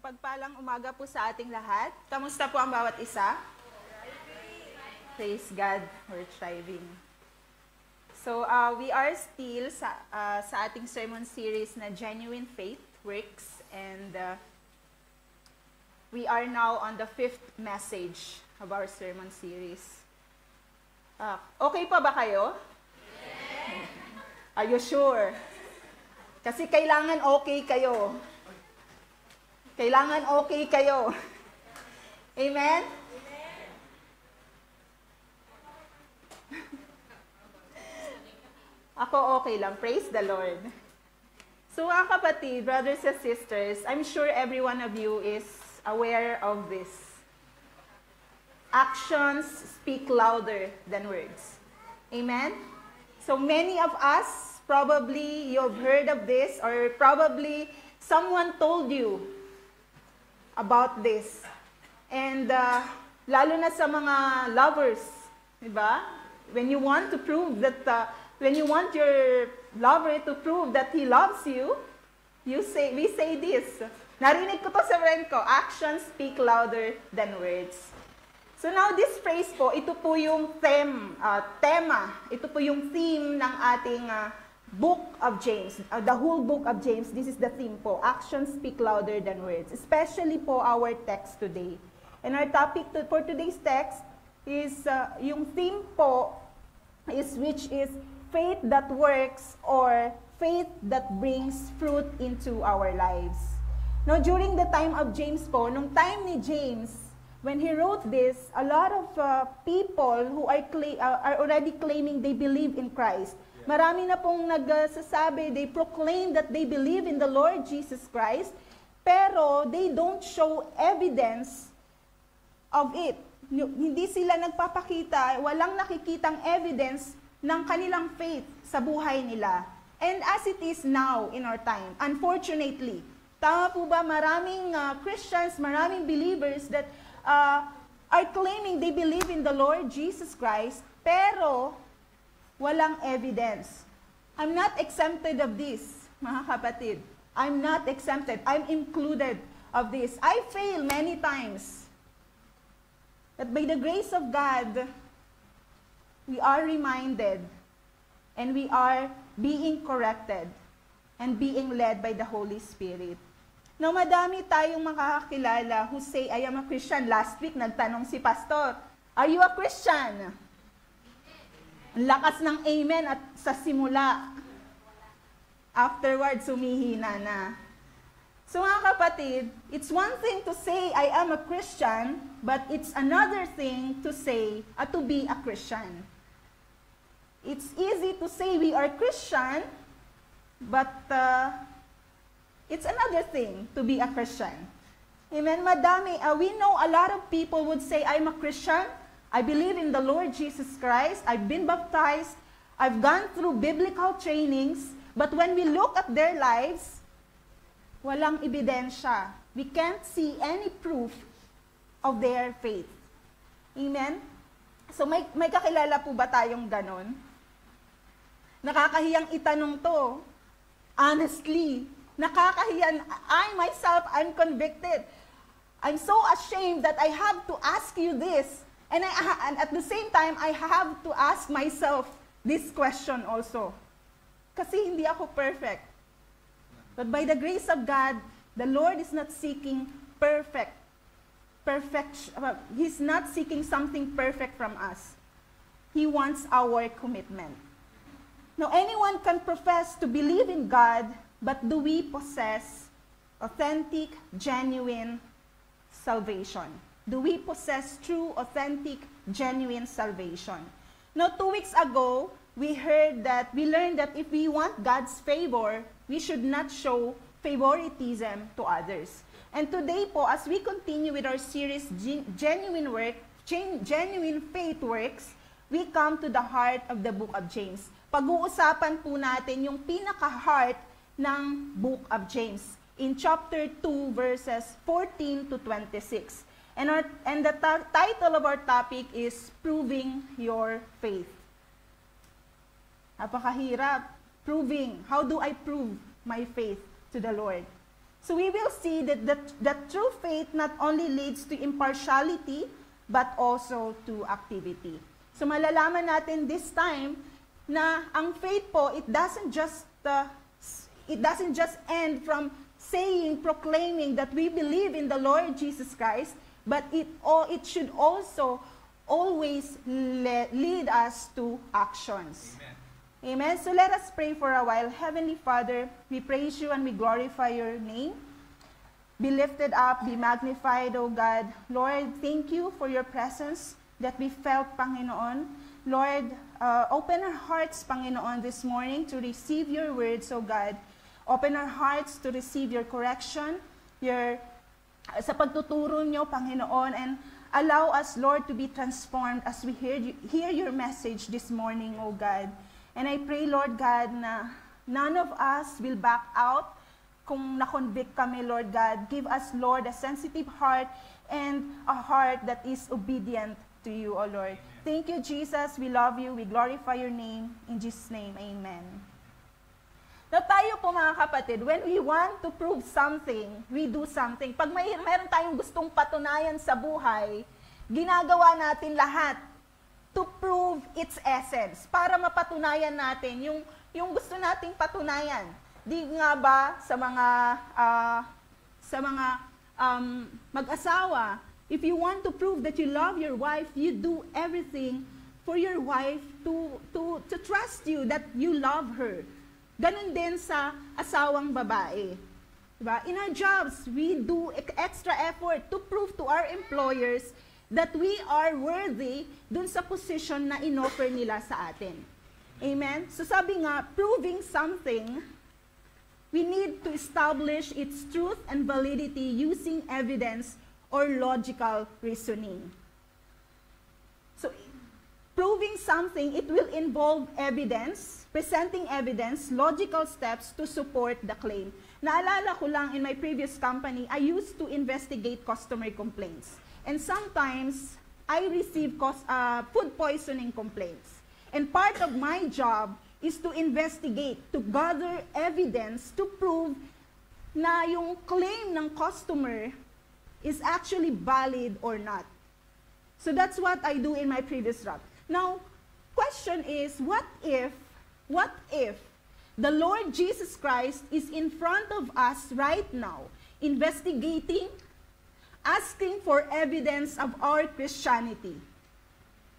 Mapagpalang umaga po sa ating lahat. Kamusta po ang bawat isa? Praise God, we're thriving. So, we are still sa ating sermon series na Genuine Faith Works, and we are now on the 5th message of our sermon series. Okay pa ba kayo? Yes. Are you sure? Kasi kailangan okay kayo. Kailangan okay kayo. Amen? Ako okay lang. Praise the Lord. So mga kapatid, brothers and sisters, I'm sure every one of you is aware of this. Actions speak louder than words. Amen? So many of us, probably you've heard of this, or probably someone told you about this. And lalo na sa mga lovers, diba? When you want to prove that, when you want your lover to prove that he loves you, we say this. Narinig ko to sa friend ko, actions speak louder than words. So now this phrase po, ito po yung tema, ito po yung theme ng ating book of James, the whole book of James. This is the theme po, actions speak louder than words, especially po our text today. And our topic for today's text is, yung theme po which is faith that works, or faith that brings fruit into our lives. Now, during the time of James po, nung time ni James, when he wrote this, a lot of people who are already claiming they believe in Christ. Marami na pong nagsasabi, they proclaim that they believe in the Lord Jesus Christ, pero they don't show evidence of it. Hindi sila nagpapakita, walang nakikitang evidence ng kanilang faith sa buhay nila. And as it is now in our time, unfortunately, tama po ba, maraming Christians, maraming believers that are claiming they believe in the Lord Jesus Christ, pero walang evidence. I'm not exempted of this, mga kapatid. I'm not exempted. I'm included of this. I fail many times. But by the grace of God, we are reminded and we are being corrected and being led by the Holy Spirit. Now, madami tayong makakakilala who say, I am a Christian. Last week, nagtanong si Pastor, are you a Christian? Ang lakas ng amen at sa simula. Afterwards, sumihina na. So mga kapatid, it's one thing to say, I am a Christian, but it's another thing to say, to be a Christian. It's easy to say we are Christian, but it's another thing to be a Christian. Amen? Madami. We know a lot of people would say, I'm a Christian, I believe in the Lord Jesus Christ, I've been baptized, I've gone through biblical trainings, but when we look at their lives, walang ebidensya. We can't see any proof of their faith. Amen? So may kakilala po ba tayong ganon? Nakakahiyang itanong to. Honestly, nakakahiyan. I myself, I'm convicted. I'm so ashamed that I have to ask you this. And at the same time, I have to ask myself this question also. Kasi hindi ako perfect. But by the grace of God, the Lord is not seeking perfection. He's not seeking something perfect from us. He wants our commitment. Now, anyone can profess to believe in God, but do we possess authentic, genuine salvation? Do we possess true, authentic, genuine salvation? Now, 2 weeks ago, we learned that if we want God's favor, we should not show favoritism to others. And today po, as we continue with our series, Genuine Faith Works, we come to the heart of the book of James. Pag-uusapan po natin yung pinaka-heart ng book of James in chapter 2, verses 14 to 26. And the title of our topic is Proving Your Faith. Napakahirap. Proving. How do I prove my faith to the Lord? So we will see that true faith not only leads to impartiality, but also to activity. So malalaman natin this time na ang faith po, it doesn't just end from saying, proclaiming that we believe in the Lord Jesus Christ, but it should also always lead us to actions. Amen. Amen. So let us pray for a while. Heavenly Father, we praise you and we glorify your name. Be lifted up, be magnified, O God. Lord, thank you for your presence that we felt, Panginoon. Lord, open our hearts, Panginoon, this morning to receive your words, O God. Open our hearts to receive your correction, sa pagtuturo nyo, Panginoon, and allow us, Lord, to be transformed as we hear your message this morning, O God. And I pray, Lord God, na none of us will back out kung na-convict kami, Lord God. Give us, Lord, a sensitive heart and a heart that is obedient to you, O Lord. Thank you, Jesus. We love you. We glorify your name. In Jesus' name, amen. Now tayo po mga kapatid, when we want to prove something, we do something. Pag mayroon tayong gustong patunayan sa buhay, ginagawa natin lahat to prove its essence. Para mapatunayan natin yung gusto nating patunayan. Di nga ba sa mga mag-asawa, if you want to prove that you love your wife, you do everything for your wife to trust you that you love her. Ganon din sa asawang babae. Diba? In our jobs, we do extra effort to prove to our employers that we are worthy dun sa position na inoffer nila sa atin. Amen? So sabi nga, proving something, we need to establish its truth and validity using evidence or logical reasoning. So, proving something, it will involve evidence, presenting evidence, logical steps to support the claim. Naalala ko lang in my previous company, I used to investigate customer complaints. And sometimes, I receive food poisoning complaints. And part of my job is to investigate, to gather evidence to prove na yung claim ng customer is actually valid or not. So that's what I do in my previous job. Now, question is, what if the Lord Jesus Christ is in front of us right now, investigating, asking for evidence of our Christianity?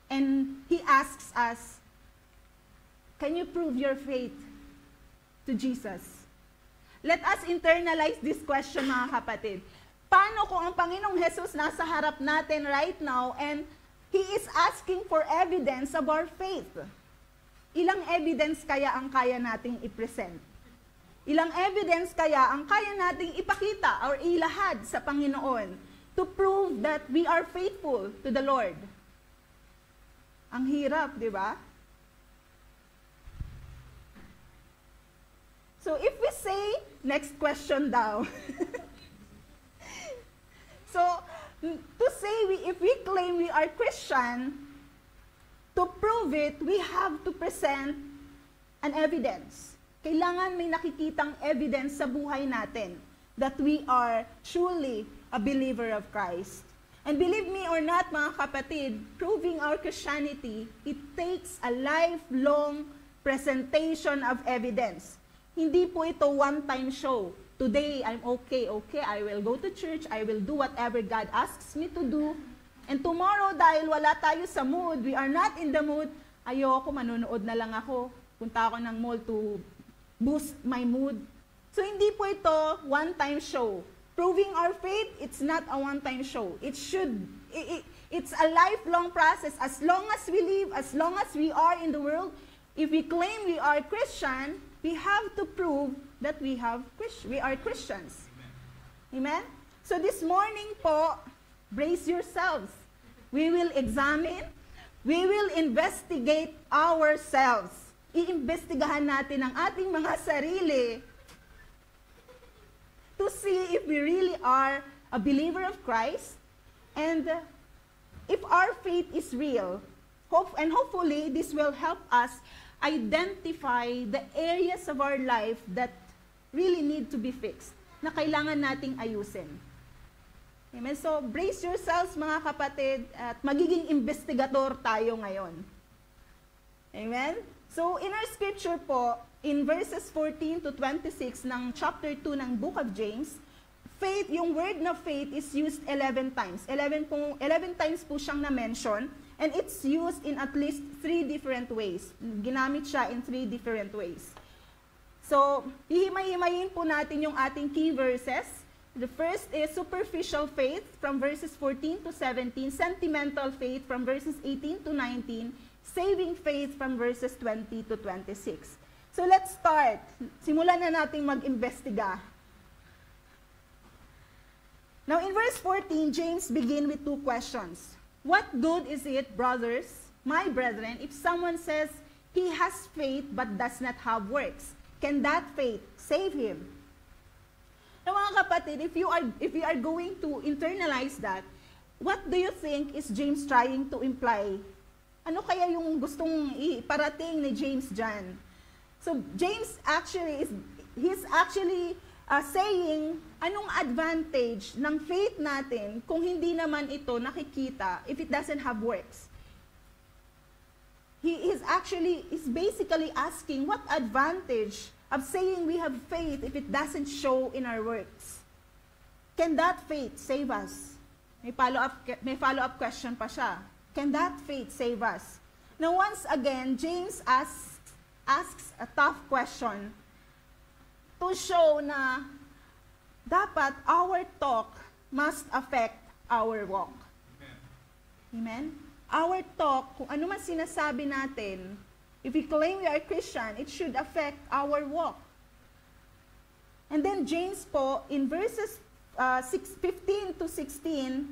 And He asks us, can you prove your faith to Jesus? Let us internalize this question, mga kapatid. Paano kung ang Panginoong Jesus nasa harap natin right now and He is asking for evidence of our faith? Ilang evidence kaya ang kaya nating i-present? Ilang evidence kaya ang kaya nating ipakita or ilahad sa Panginoon to prove that we are faithful to the Lord? Ang hirap, di ba? So if we say, next question daw. So, to say, if we claim we are Christian, to prove it, we have to present an evidence. Kailangan may nakikitang evidence sa buhay natin that we are truly a believer of Christ. And believe me or not, mga kapatid, proving our Christianity, it takes a lifelong presentation of evidence. Hindi po ito one-time show. Today, I'm okay, I will go to church, I will do whatever God asks me to do. And tomorrow, dahil wala tayo sa mood, we are not in the mood, ayoko, manonood na lang ako. Punta ako ng mall to boost my mood. So, hindi po ito one-time show. Proving our faith, it's not a one-time show. It's a lifelong process. As long as we live, as long as we are in the world, if we claim we are Christian, we have to prove that we are Christians. Amen? So this morning po, brace yourselves. We will examine, we will investigate ourselves. Iimbestigahan natin ang ating mga sarili to see if we really are a believer of Christ and if our faith is real. And hopefully, this will help us identify the areas of our life that really need to be fixed. na kailangan nating ayusin. Amen? So, brace yourselves mga kapatid at magiging investigador tayo ngayon. Amen? So, in our scripture po, in verses 14 to 26 ng chapter 2 ng book of James, faith, yung word na faith is used 11 times. 11 times po siyang na-mention, and it's used in at least 3 different ways. Ginamit siya in 3 different ways. So, hihimay-himayin po natin yung ating key verses. The first is superficial faith from verses 14 to 17, sentimental faith from verses 18 to 19, saving faith from verses 20 to 26. So let's start. Simulan na nating mag-imbestiga. Now in verse 14, James begin with 2 questions. What good is it, brothers, my brethren, if someone says he has faith but does not have works? Can that faith save him? Now mga kapatid, if you are going to internalize that, what do you think is James trying to imply? Ano kaya yung gustong iparating ni James dyan? So James he's actually saying, anong advantage ng faith natin kung hindi naman ito nakikita if it doesn't have works? He is basically asking, what advantage of saying we have faith if it doesn't show in our works? Can that faith save us? May follow-up question pa siya. Can that faith save us? Now once again, James asks a tough question to show na dapat our talk must affect our walk. Amen? Our talk, kung ano man sinasabi natin, if we claim we are Christian, it should affect our walk. And then James po, in verses 15 to 16,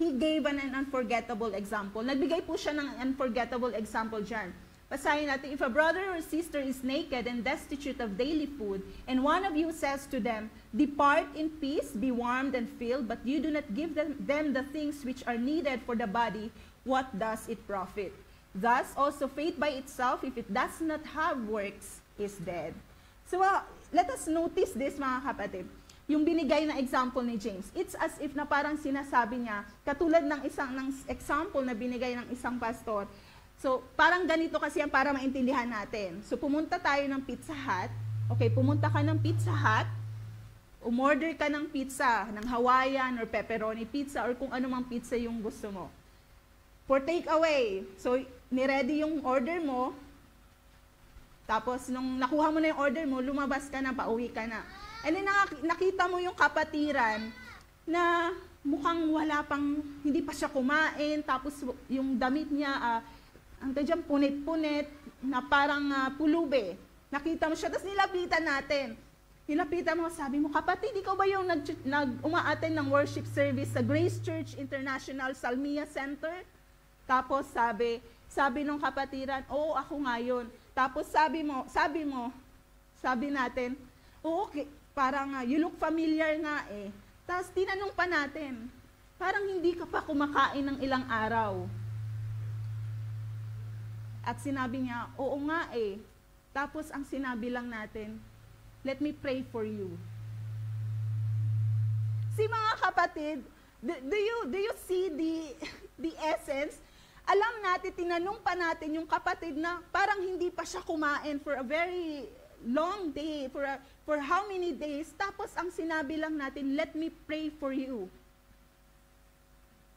he gave an unforgettable example. Nagbigay po siya ng unforgettable example dyan. Basahin natin, if a brother or sister is naked and destitute of daily food, and one of you says to them, depart in peace, be warmed and filled, but you do not give them the things which are needed for the body, what does it profit? Thus, also faith by itself, if it does not have works, is dead. So, let us notice this mga kapatid. Yung binigay na example ni James, it's as if na parang sinasabi niya, katulad ng example na binigay ng isang pastor. So, parang ganito kasi yan para maintindihan natin. So, pumunta tayo ng Pizza Hut. Okay, pumunta ka ng Pizza Hut, umorder ka ng pizza, ng Hawaiian or pepperoni pizza or kung ano mang pizza yung gusto mo. For take away. So, niready yung order mo, tapos nung nakuha mo na yung order mo, lumabas ka na, pauwi ka na. And then nakita mo yung kapatiran na mukhang wala pang, hindi pa siya kumain, tapos yung damit niya, ang tadyan punit-punit, na parang pulube. Nakita mo siya, tapos nilapitan natin. Nilapitan mo, sabi mo, kapatid, ikaw ba yung uma-attend ng worship service sa Grace Church International Salmia Center? Tapos sabi nung kapatiran, oo, ako nga yun. Tapos sabi natin, oo, okay, parang you look familiar nga eh. Tapos tinanong pa natin, parang hindi ka pa kumakain ng ilang araw. At sinabi niya, oo nga eh. Tapos ang sinabi lang natin, let me pray for you. Si mga kapatid, do you see the essence? Alam natin, tinanong pa natin yung kapatid na parang hindi pa siya kumain for a very long day, for how many days, tapos ang sinabi lang natin, let me pray for you.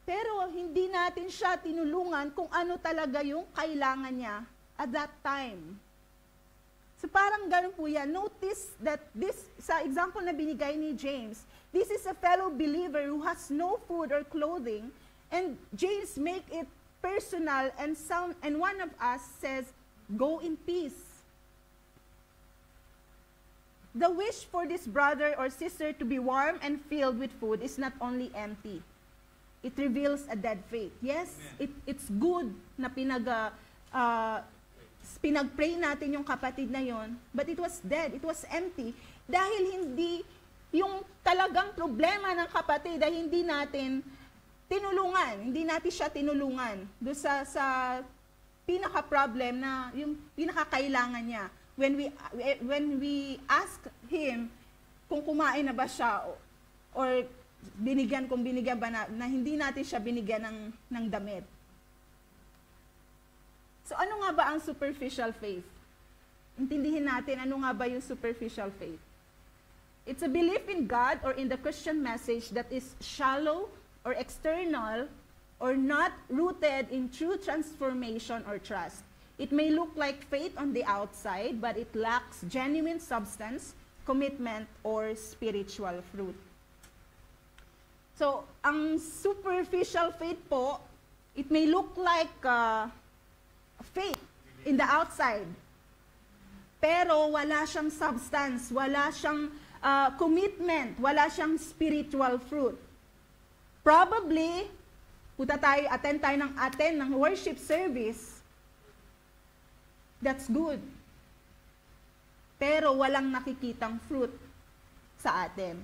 Pero hindi natin siya tinulungan kung ano talaga yung kailangan niya at that time. So parang ganun po yan. Notice that this, sa example na binigay ni James, this is a fellow believer who has no food or clothing, and James make it personal, and one of us says, go in peace. The wish for this brother or sister to be warm and filled with food is not only empty. It reveals a dead faith. Yes, it's good na pinag-pray natin yung kapatid na yon, but it was dead, it was empty. Dahil hindi, yung talagang problema ng kapatid ay hindi natin siya tinulungan doon sa pinaka-problem na yung pinaka-kailangan niya. When we ask him kung kumain na ba siya or binigyan ba na hindi natin siya binigyan ng damit. So ano nga ba ang superficial faith? Intindihin natin ano nga ba yung superficial faith. It's a belief in God or in the Christian message that is shallow or external or not rooted in true transformation or trust. It may look like faith on the outside, but it lacks genuine substance, commitment, or spiritual fruit. So, ang superficial faith po, it may look like faith in the outside. Pero wala siyang substance, wala siyang commitment, wala siyang spiritual fruit. Probably, attend ng worship service, that's good. Pero walang nakikitang fruit sa atin.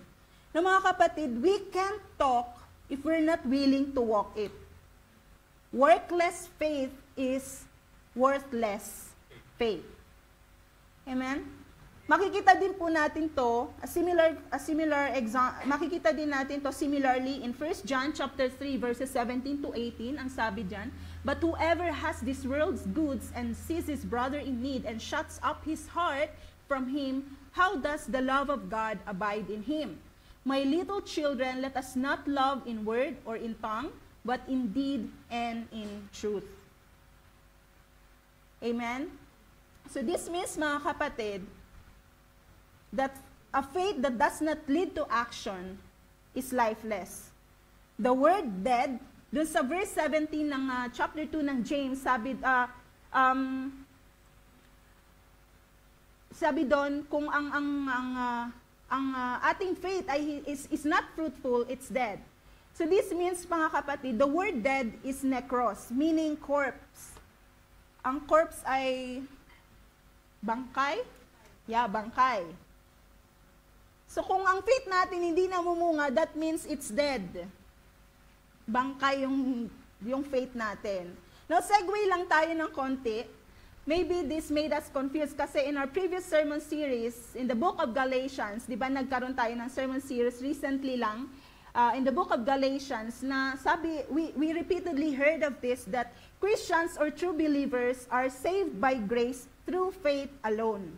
No, mga kapatid, we can't talk if we're not willing to walk it. Workless faith is worthless faith. Amen? Makikita din po natin to, makikita din natin to similarly in 1 John chapter 3 verses 17 to 18, ang sabi diyan, but whoever has this world's goods and sees his brother in need and shuts up his heart from him, how does the love of God abide in him? My little children, let us not love in word or in tongue, but in deed and in truth. Amen? So this means, mga kapatid, that a faith that does not lead to action is lifeless. The word dead, dun sa verse 17 ng chapter 2 ng James, sabi doon, kung ang ating faith is not fruitful, it's dead. So this means, mga kapatid, the word dead is necros, meaning corpse. Ang corpse ay bangkay? Yeah, bangkay. So kung ang faith natin hindi namumunga, that means it's dead. Bangkay yung faith natin. Now, segue lang tayo ng konti. Maybe this made us confused kasi in our previous sermon series, in the book of Galatians, di ba nagkaroon tayo ng sermon series recently lang, in the book of Galatians, na sabi, we repeatedly heard of this, that Christians or true believers are saved by grace through faith alone.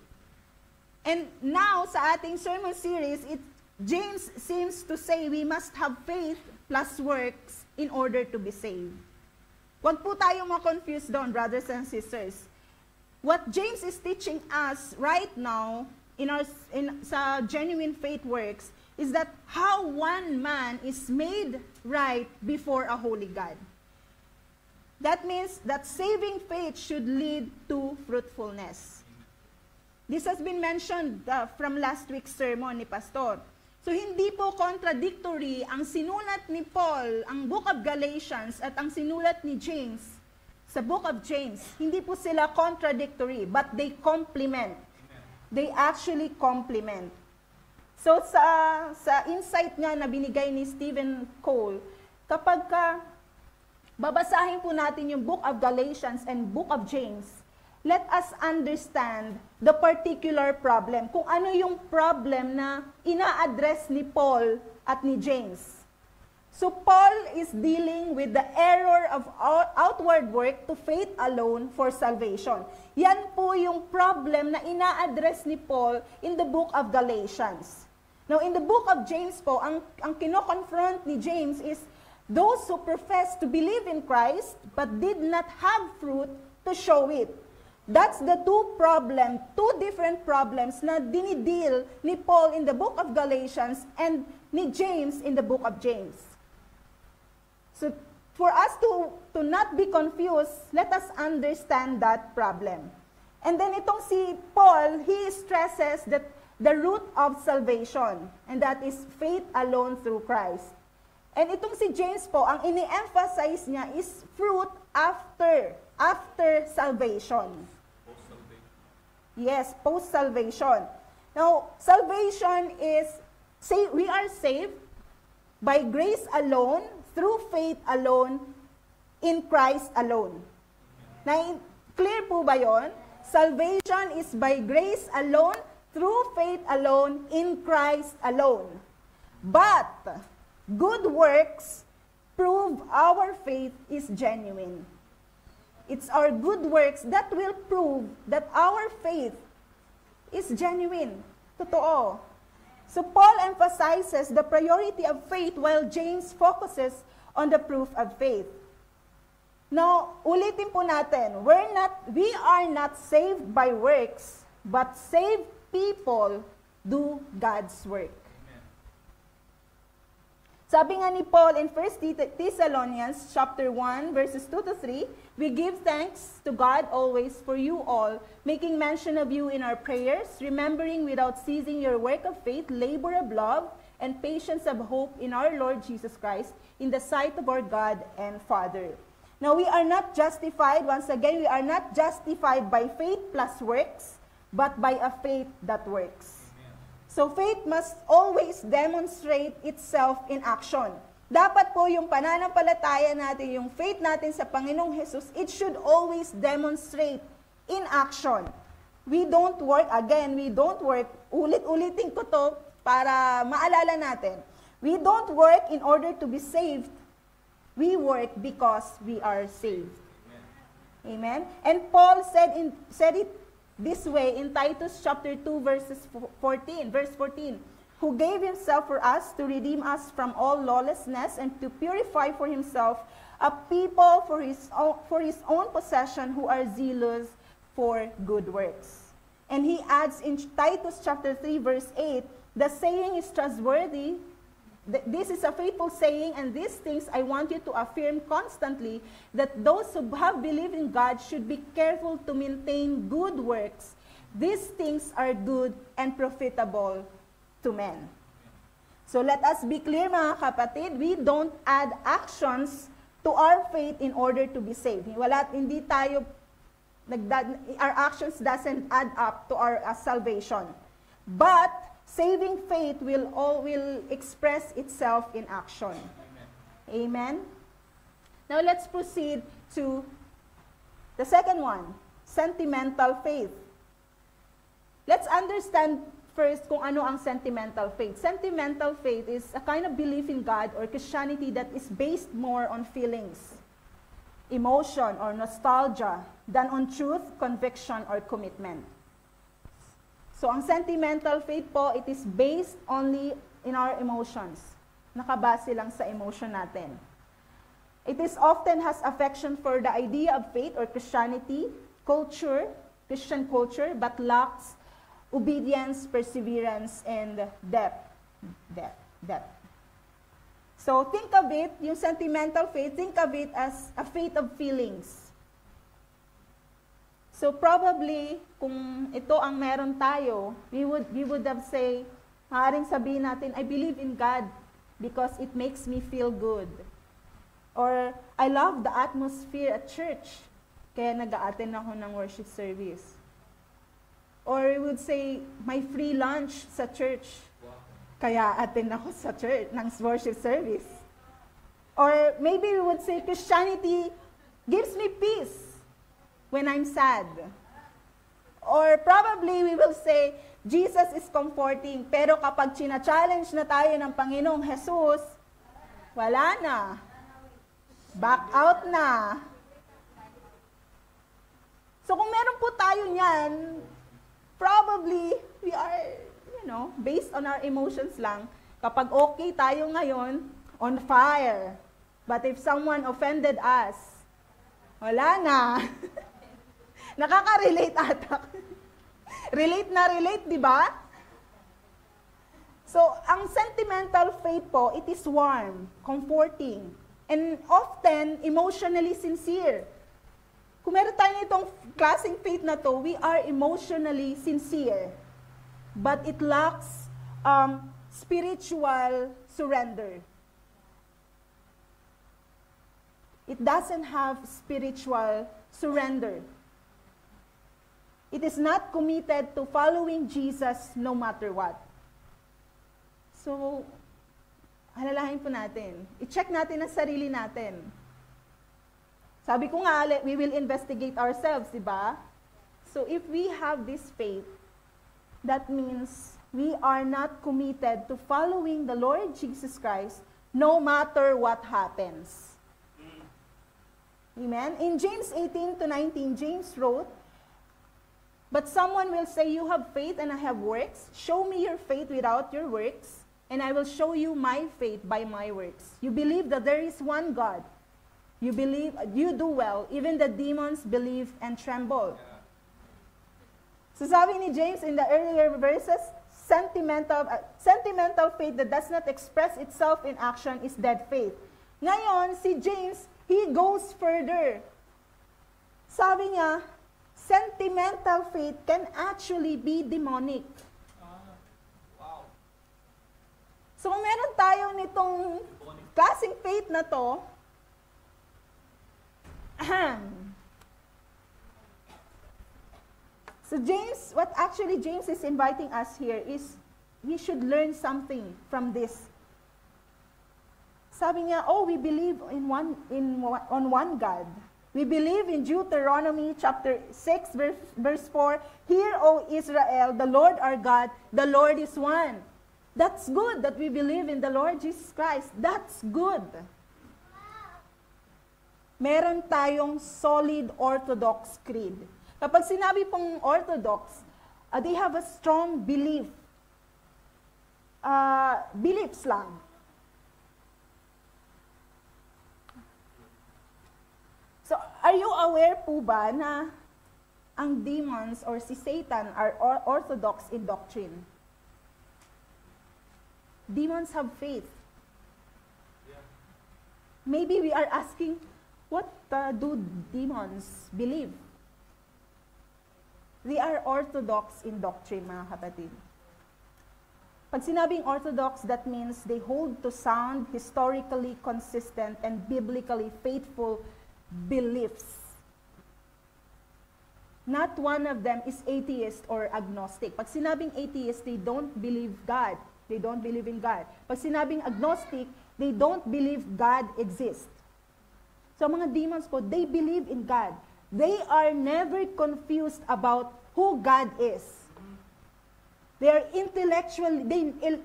And now, sa ating sermon series, James seems to say we must have faith plus works in order to be saved. Huwag po tayong ma-confuse doon, brothers and sisters. What James is teaching us right now sa genuine faith works is that how one man is made right before a holy God. That means that saving faith should lead to fruitfulness. This has been mentioned from last week's sermon ni Pastor. So hindi po contradictory ang sinulat ni Paul, ang book of Galatians, at ang sinulat ni James sa book of James. Hindi po sila contradictory, but they complement. They actually complement. So sa insight nga na binigay ni Stephen Cole, kapag babasahin po natin yung book of Galatians and book of James, let us understand the particular problem. Kung ano yung problem na ina-address ni Paul at ni James. So Paul is dealing with the error of outward work to faith alone for salvation. Yan po yung problem na ina-address ni Paul in the book of Galatians. Now in the book of James po, ang kino-confront ni James is those who profess to believe in Christ but did not have fruit to show it. That's the two different problems na dinideal ni Paul in the book of Galatians and ni James in the book of James. So, for us to not be confused, let us understand that problem. And then itong si Paul, he stresses that the root of salvation, and that is faith alone through Christ. And itong si James po, ang ini-emphasize niya is fruit after salvation. Yes, post-salvation. Now, salvation is, we are saved by grace alone, through faith alone, in Christ alone. Na, clear po ba yon? Salvation is by grace alone, through faith alone, in Christ alone. But good works prove our faith is genuine. It's our good works that will prove that our faith is genuine. Totoo. So Paul emphasizes the priority of faith while James focuses on the proof of faith. Now, ulitin po natin, we are not saved by works, but saved people do God's work. Sabi nga ni Paul in 1 Thessalonians chapter 1, verses 2 to 3, we give thanks to God always for you all, making mention of you in our prayers, remembering without ceasing your work of faith, labor of love, and patience of hope in our Lord Jesus Christ, in the sight of our God and Father. Now, we are not justified, once again, we are not justified by faith plus works, but by a faith that works. So faith must always demonstrate itself in action. Dapat po yung pananampalataya natin, yung faith natin sa Panginoong Jesus, it should always demonstrate in action. We don't work, ulit-ulitin ko to para maalala natin. We don't work in order to be saved. We work because we are saved. Amen? And Paul said it this way in Titus chapter 2 verse 14, who gave himself for us to redeem us from all lawlessness and to purify for himself a people for his own possession who are zealous for good works. And he adds in Titus chapter 3 verse 8, the saying is trustworthy. This is a faithful saying, and these things I want you to affirm constantly, that those who have believed in God should be careful to maintain good works. These things are good and profitable to men. So let us be clear, mga kapatid, we don't add actions to our faith in order to be saved. Our actions doesn't add up to our salvation. But saving faith will express itself in action. Amen. Now let's proceed to the second one, sentimental faith. Let's understand first kung ano ang sentimental faith. Sentimental faith is a kind of belief in God or Christianity that is based more on feelings, emotion, or nostalgia than on truth, conviction, or commitment. So, ang sentimental faith po, it is based only in our emotions. Nakabase lang sa emotion natin. It is often has affection for the idea of faith or Christianity, Christian culture, but lacks obedience, perseverance, and depth. So, think of it, yung sentimental faith, think of it as a faith of feelings. So probably, kung ito ang meron tayo, we would have say, maaaring sabihin natin, I believe in God because it makes me feel good. Or, I love the atmosphere at church, kaya nag-a-attend ako ng worship service. Or we would say, my free lunch sa church, kaya attend ako sa church, ng worship service. Or maybe we would say, Christianity gives me peace when I'm sad. Or probably we will say, Jesus is comforting, pero kapag china-challenge na tayo ng Panginoong Jesus, wala na. Back out na. So kung meron po tayo niyan, probably we are, based on our emotions lang, kapag okay tayo ngayon, on fire. But if someone offended us, wala na. Nakaka-relate ata. Relate, di ba? So, ang sentimental faith po, it is warm, comforting, and often emotionally sincere. Kung meron tayo nitong klaseng faith na to, we are emotionally sincere. But it lacks spiritual surrender. It doesn't have spiritual surrender. It is not committed to following Jesus no matter what. So, alalahanin po natin. I-check natin ang sarili natin. Sabi ko nga, we will investigate ourselves, di ba? So, if we have this faith, That means we are not committed to following the Lord Jesus Christ no matter what happens. Amen? In James 18-19, James wrote, "But someone will say, 'You have faith and I have works. Show me your faith without your works, and I will show you my faith by my works.' You believe that there is one God. You believe, you do well. Even the demons believe and tremble." So sabi ni James in the earlier verses, sentimental faith that does not express itself in action is dead faith. Ngayon, si James, he goes further. Sabi niya, sentimental faith can actually be demonic. Wow. So kung meron tayo nitong klaseng faith na to, so James, what actually James is inviting us here is we should learn something from this. Sabi niya, we believe on one God. We believe in Deuteronomy chapter 6 verse 4, "Hear, O Israel, the Lord our God, the Lord is one." That's good that we believe in the Lord Jesus Christ. That's good. Meron tayong solid Orthodox creed. Kapag sinabi pong Orthodox, they have a strong belief. Beliefs lang. So, are you aware po ba na ang demons or si Satan are orthodox in doctrine? Demons have faith. Maybe we are asking, what do demons believe? They are orthodox in doctrine, mga kapatid. Pag sinabing orthodox, that means they hold to sound, historically consistent, and biblically faithful beliefs. Not one of them is atheist or agnostic. Pag sinabing atheist, they don't believe God. They don't believe in God. Pag sinabing agnostic, they don't believe God exists. So mga demons po, they believe in God. They are never confused about who God is. They are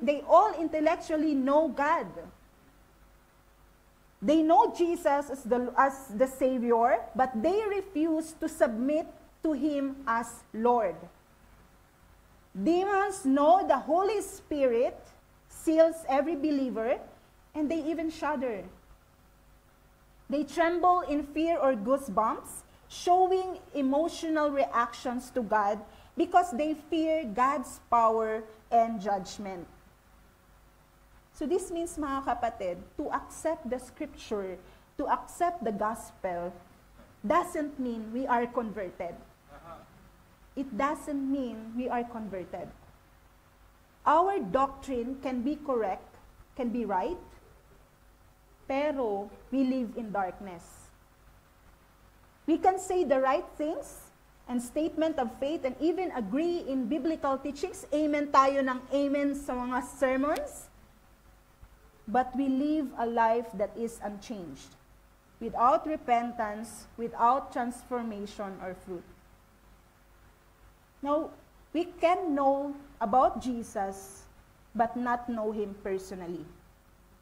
they all intellectually know God. They know Jesus as the Savior, but they refuse to submit to Him as Lord. Demons know the Holy Spirit seals every believer, and they even shudder. They tremble in fear or goosebumps, showing emotional reactions to God because they fear God's power and judgment. So this means, mga kapatid, to accept the scripture, to accept the gospel, doesn't mean we are converted. It doesn't mean we are converted. Our doctrine can be correct, can be right, pero we live in darkness. We can say the right things and statement of faith and even agree in biblical teachings. Amen tayo ng amen sa mga sermons. But we live a life that is unchanged, without repentance, without transformation or fruit. Now, we can know about Jesus, but not know Him personally.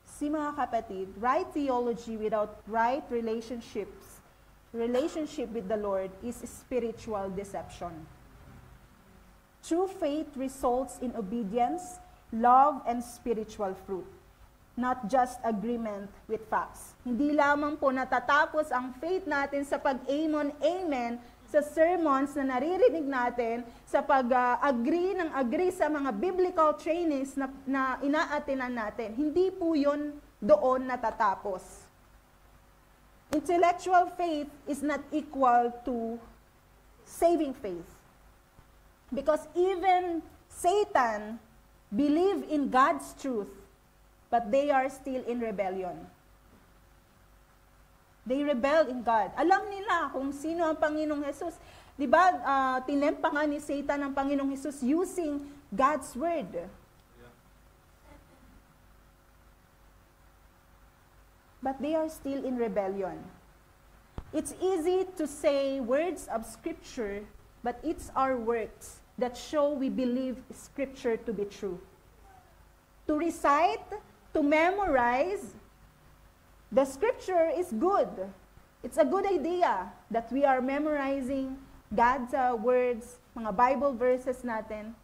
Si mga kapatid, right theology without right relationship with the Lord is spiritual deception. True faith results in obedience, love, and spiritual fruit, not just agreement with facts. Hindi lamang po natatapos ang faith natin sa pag-amen sa sermons na naririnig natin, sa pag-agree sa mga biblical trainings na ina-attenan natin. Hindi po yun doon natatapos. Intellectual faith is not equal to saving faith. Because even Satan believe in God's truth, but they are still in rebellion. They rebel in God. Alam nila kung sino ang Panginoong Jesus. Di ba, tinempa nga ni Satan ang Panginoong Jesus using God's word. But they are still in rebellion. It's easy to say words of Scripture, but it's our works that show we believe Scripture to be true. To recite, to memorize, the Scripture is good. It's a good idea that we are memorizing God's words, mga Bible verses natin.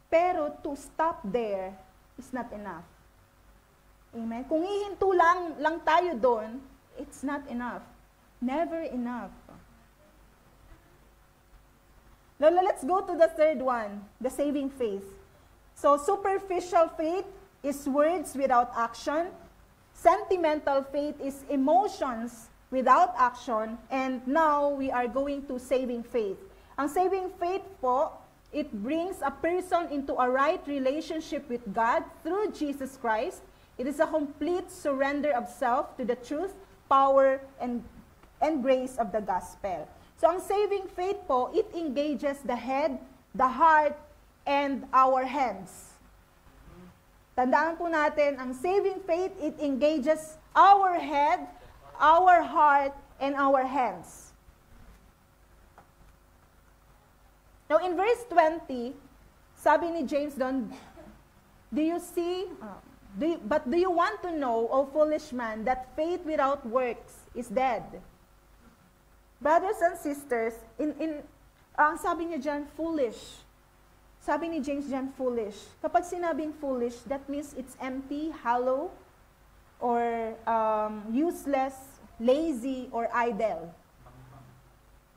Pero to stop there is not enough. Amen? Kung hihinto lang tayo doon, it's not enough. Never enough. Now, let's go to the third one, the saving faith. So, superficial faith is words without action. Sentimental faith is emotions without action. And now, we are going to saving faith. Ang saving faith po, it brings a person into a right relationship with God through Jesus Christ. It is a complete surrender of self to the truth, power, and grace of the gospel. So ang saving faith po, it engages the head, the heart, and our hands. Tandaan po natin, ang saving faith, it engages our head, our heart, and our hands. Now, in verse 20, sabi ni James doon, do you see, but do you want to know, O foolish man, that faith without works is dead? Brothers and sisters, ang sabi niya dyan, foolish. Sabi ni James dyan, foolish. Kapag sinabing foolish, that means it's empty, hollow, or useless, lazy, or idle.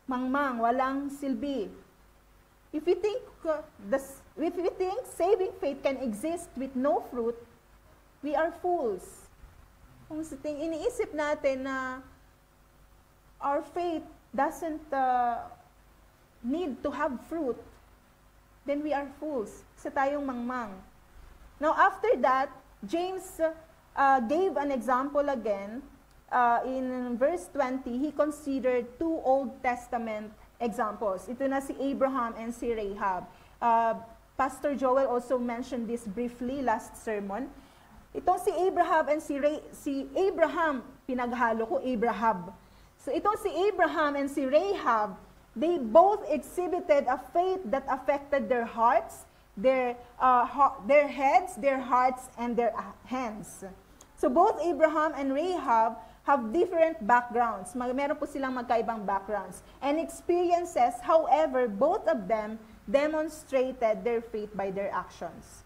Mangmang, walang silbi. If we think saving faith can exist with no fruit, we are fools. Kung iniisip natin na our faith doesn't need to have fruit, then we are fools. Kasi tayong mangmang. Now, after that, James gave an example again. In verse 20, he considered two Old Testament examples. Ito na si Abraham and si Rahab. Pastor Joel also mentioned this briefly last sermon. Itong si Abraham and si Abraham, pinaghalo ko, Abraham. So itong si Abraham and si Rahab, they both exhibited a faith that affected their hearts, their heads, their hearts, and their hands. So both Abraham and Rahab have different backgrounds. Meron po silang magkaibang backgrounds. And experiences, however, both of them demonstrated their faith by their actions.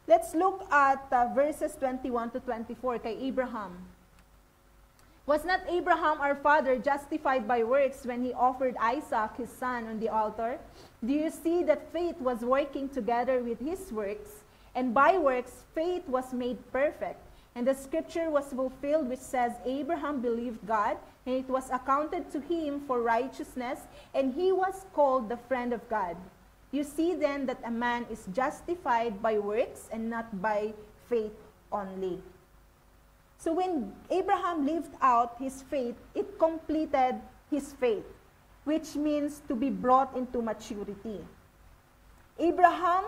Let's look at verses 21 to 24 kay Abraham. Was not Abraham our father justified by works when he offered Isaac, his son, on the altar? Do you see that faith was working together with his works? And by works, faith was made perfect. And the scripture was fulfilled which says, Abraham believed God, and it was accounted to him for righteousness, and he was called the friend of God. You see then that a man is justified by works and not by faith only. So when Abraham lived out his faith, it completed his faith, which means to be brought into maturity. Abraham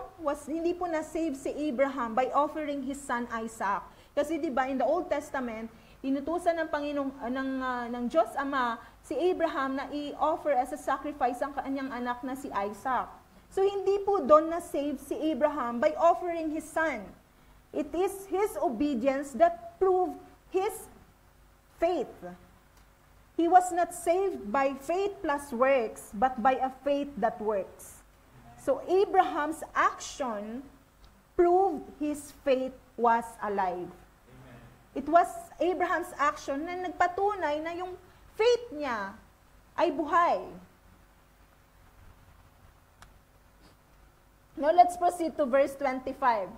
hindi po na-save si Abraham by offering his son Isaac. Kasi di ba in the Old Testament, inutusan ng Panginoong ng Diyos Ama si Abraham na i-offer as a sacrifice ang kanyang anak na si Isaac. So hindi po doon na-save si Abraham by offering his son. It is his obedience that proved his faith. He was not saved by faith plus works, but by a faith that works. So Abraham's action proved his faith was alive. Amen. It was Abraham's action na nagpatunay na yung faith niya ay buhay. Now let's proceed to verse 25.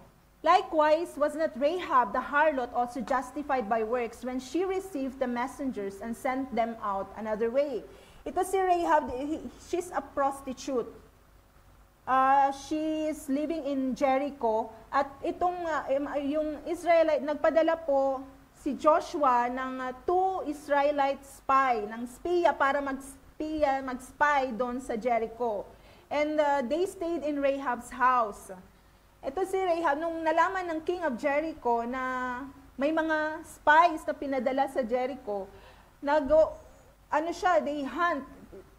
Likewise, was not Rahab the harlot also justified by works when she received the messengers and sent them out another way? Ito si Rahab, she's a prostitute. She is living in Jericho. At itong, yung Israelite, nagpadala po si Joshua ng two Israelite spy, ng spiya para mag-spy doon sa Jericho. And they stayed in Rahab's house. Ito si Rahab, nung nalaman ng king of Jericho na may mga spies na pinadala sa Jericho, they hunt,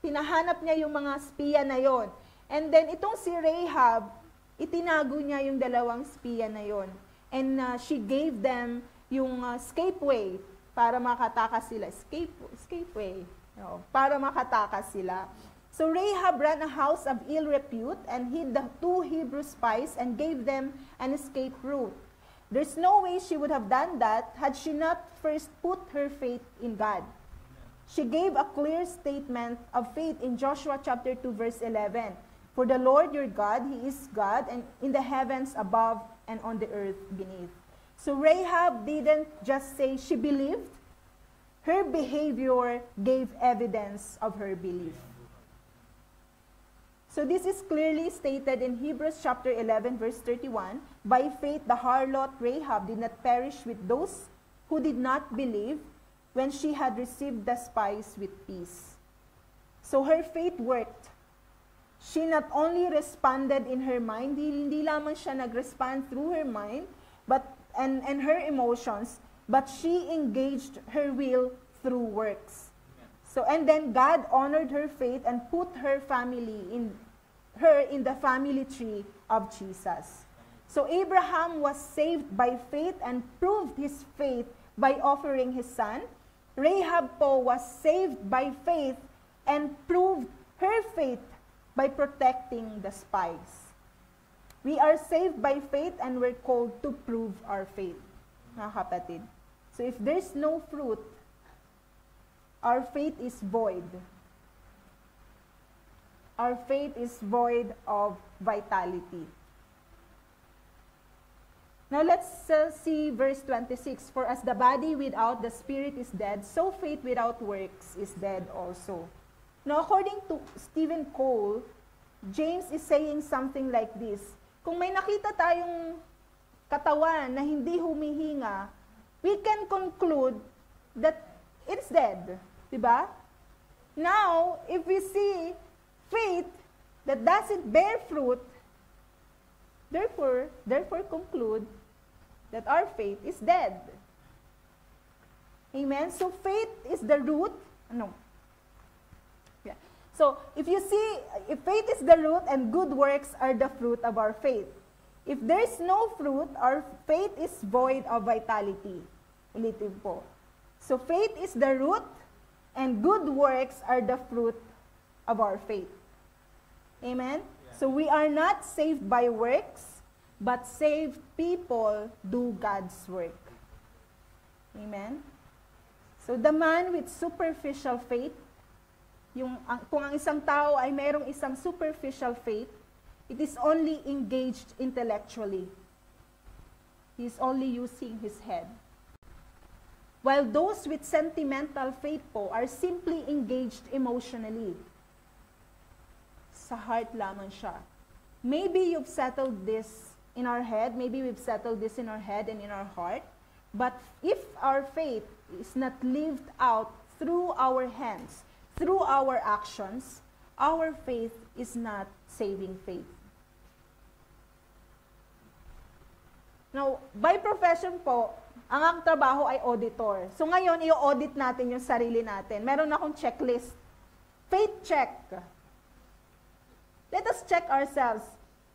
pinahanap niya yung mga spiya na yon. And then itong si Rahab, itinago niya yung dalawang spiya na yon. And she gave them yung escapeway para makatakas sila. Escapeway. No, para makatakas sila. So Rahab ran a house of ill repute and hid the 2 Hebrew spies and gave them an escape route. There's no way she would have done that had she not first put her faith in God. She gave a clear statement of faith in Joshua chapter 2 verse 11. For the Lord your God, He is God, and in the heavens above and on the earth beneath. So Rahab didn't just say she believed. Her behavior gave evidence of her belief. So this is clearly stated in Hebrews chapter 11 verse 31. By faith, the harlot Rahab did not perish with those who did not believe when she had received the spies with peace. So her faith worked. She not only responded in her mind, hindi lamang siya nag-respond through her mind and her emotions, but she engaged her will through works. So, and then God honored her faith and put her in the family tree of Jesus. So Abraham was saved by faith and proved his faith by offering his son. Rahab po was saved by faith and proved her faith by protecting the spies. We are saved by faith and we're called to prove our faith, mga kapatid. So if there's no fruit, our faith is void. Our faith is void of vitality. Now let's see verse 26. For as the body without the spirit is dead, so faith without works is dead also. Now according to Stephen Cole, James is saying something like this. Kung may nakita tayong katawan na hindi humihinga, we can conclude that it's dead. Diba? Now, if we see faith that doesn't bear fruit, therefore conclude that our faith is dead. Amen? So faith is the root. Yeah. So if faith is the root and good works are the fruit of our faith. If there's no fruit, our faith is void of vitality. Ulitin po. So faith is the root and good works are the fruit of our faith. Amen? Yeah. So we are not saved by works, but saved people do God's work. Amen? So the man with superficial faith, kung ang isang tao ay mayroong isang superficial faith, it is only engaged intellectually. He is only using his head. While those with sentimental faith po are simply engaged emotionally. Sa heart lamang siya. Maybe you've settled this in our head, maybe we've settled this in our head and in our heart, but if our faith is not lived out through our hands, through our actions, our faith is not saving faith. Now, by profession po, ang aking trabaho ay auditor. So ngayon, i-audit natin yung sarili natin. Meron akong checklist. Faith check. Let us check ourselves.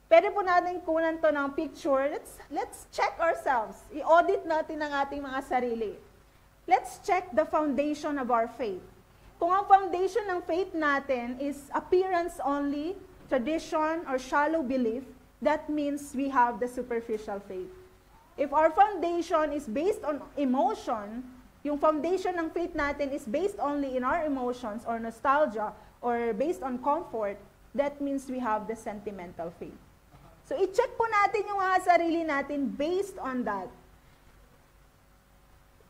Pwede po natin kunan to ng picture. Let's check ourselves. I-audit natin ang ating mga sarili. Let's check the foundation of our faith. Kung ang foundation ng faith natin is appearance only, tradition, or shallow belief, that means we have the superficial faith. If our foundation is based on emotion, yung foundation ng faith natin is based only in our emotions or nostalgia or based on comfort, that means we have the sentimental faith. So, i-check po natin yung mga sarili natin based on that.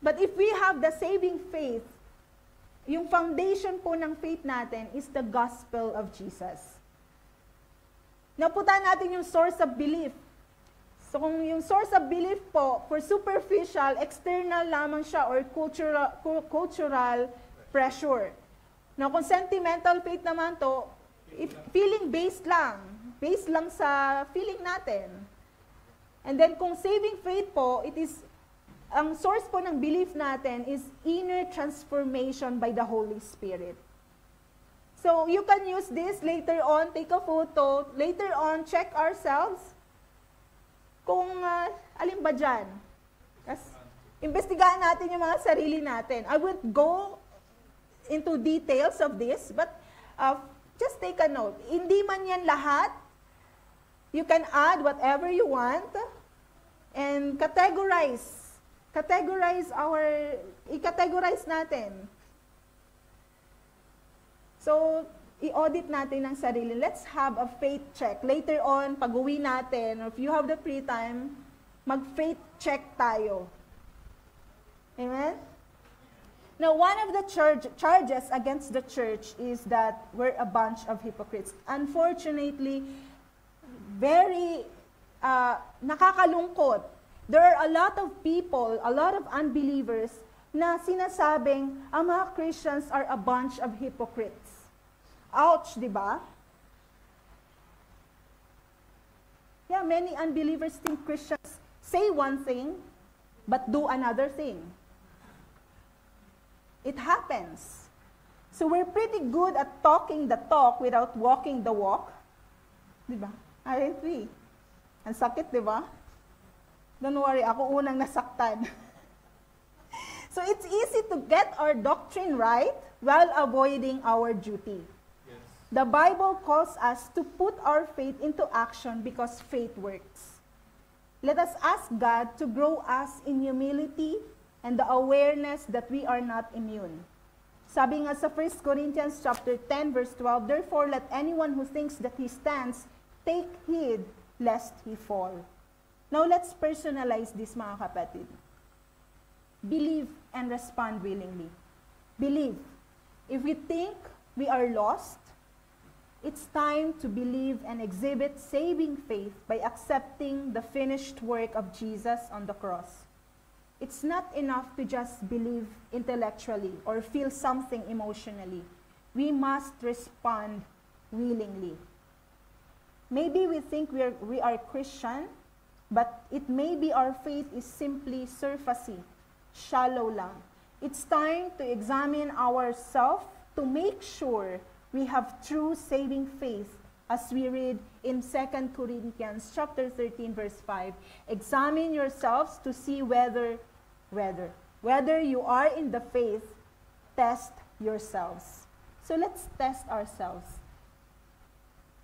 But if we have the saving faith, yung foundation po ng faith natin is the gospel of Jesus. Napuntahan natin yung source of belief. So kung yung source of belief po, for superficial, external lamang siya or cultural pressure. Now kung sentimental faith naman to, feeling-based lang sa feeling natin. And then kung saving faith po, ang source po ng belief natin is inner transformation by the Holy Spirit. So you can use this later on, take a photo, later on, check ourselves kung alin ba dyan. Imbestigahan natin yung mga sarili natin. I won't go into details of this, but just take a note. Hindi man yan lahat. You can add whatever you want and i-categorize natin. So, i-audit natin ang sarili. Let's have a faith check. Later on, pag-uwi natin, or if you have the free time, mag-faith check tayo. Amen? Now, one of the charges against the church is that we're a bunch of hypocrites. Unfortunately, very nakakalungkot. There are a lot of people, a lot of unbelievers, na sinasabing ang mga Christians are a bunch of hypocrites. Ouch, di ba? Yeah, many unbelievers think Christians say one thing, but do another thing. It happens. So we're pretty good at talking the talk without walking the walk. Di ba? Aren't we? Ang sakit, di ba? Don't worry, ako unang nasaktan. So it's easy to get our doctrine right while avoiding our duty. Yes. The Bible calls us to put our faith into action because faith works. Let us ask God to grow us in humility and the awareness that we are not immune. Sabi nga sa 1 Corinthians chapter 10 verse 12, therefore let anyone who thinks that he stands take heed lest he fall. Now let's personalize this, mga kapatid. Believe and respond willingly. Believe. If we think we are lost, it's time to believe and exhibit saving faith by accepting the finished work of Jesus on the cross. It's not enough to just believe intellectually or feel something emotionally. We must respond willingly. Maybe we think we are Christian, but it may be our faith is simply surfacey, shallow lang. It's time to examine ourselves to make sure we have true saving faith, as we read in 2 Corinthians chapter 13 verse 5. Examine yourselves to see whether you are in the faith. Test yourselves. So let's test ourselves.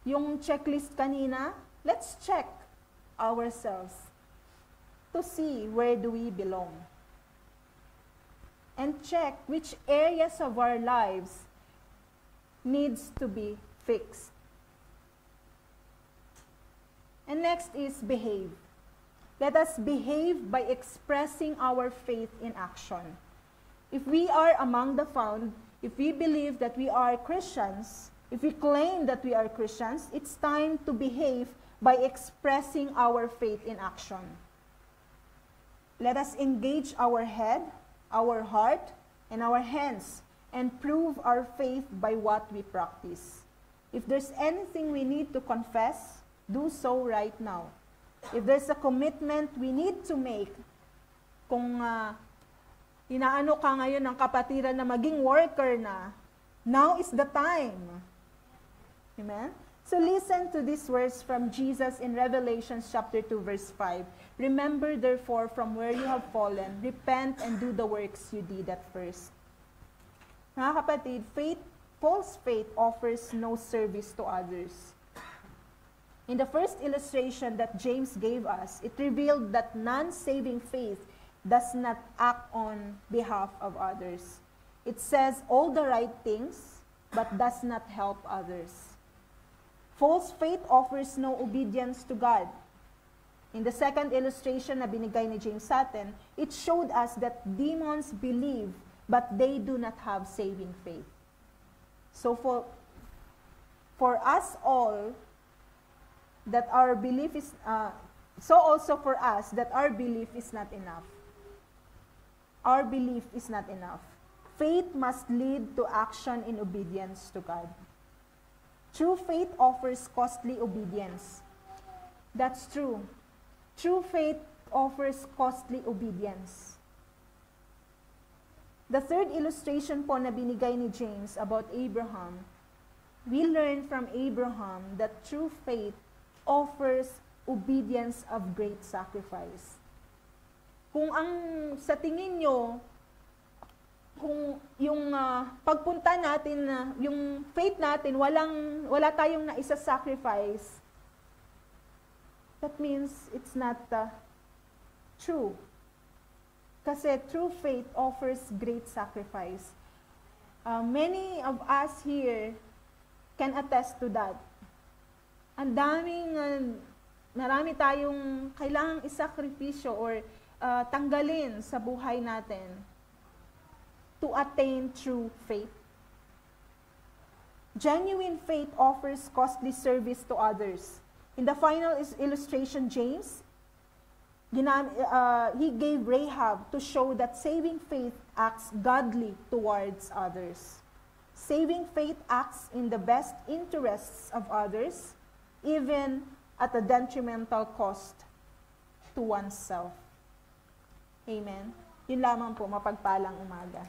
Yung checklist kanina, let's check ourselves to see where do we belong. And check which areas of our lives needs to be fixed. And next is behave. Let us behave by expressing our faith in action. If we are among the found, if we believe that we are Christians, if we claim that we are Christians, it's time to behave by expressing our faith in action. Let us engage our head, our heart, and our hands and prove our faith by what we practice. If there's anything we need to confess, do so right now. If there's a commitment we need to make, kung inaano ka ngayon ng kapatiran na maging worker na, now is the time. Amen? So listen to these words from Jesus in Revelation chapter 2 verse 5. Remember therefore from where you have fallen, repent and do the works you did at first. Mga kapatid, false faith offers no service to others. In the first illustration that James gave us, it revealed that non-saving faith does not act on behalf of others. It says all the right things, but does not help others. False faith offers no obedience to God. In the second illustration na binigay ni James sa atin, it showed us that demons believe, but they do not have saving faith. So for us all, that our belief is, so also for us, that our belief is not enough. Our belief is not enough. Faith must lead to action in obedience to God. True faith offers costly obedience. That's true. True faith offers costly obedience. The third illustration po na binigay ni James about Abraham we learn from Abraham that true faith offers obedience of great sacrifice. Kung ang sa tingin nyo, kung yung pagpunta natin, yung faith natin, wala tayong naisa-sacrifice, that means it's not true. Kasi true faith offers great sacrifice. Many of us here can attest to that. Ang marami tayong kailangang isakripisyo or tanggalin sa buhay natin to attain true faith. Genuine faith offers costly service to others. In the final illustration, James, he gave Rahab to show that saving faith acts godly towards others. Saving faith acts in the best interests of others, even at a detrimental cost to oneself. Amen. Yun lamang po, mapagpalang umaga.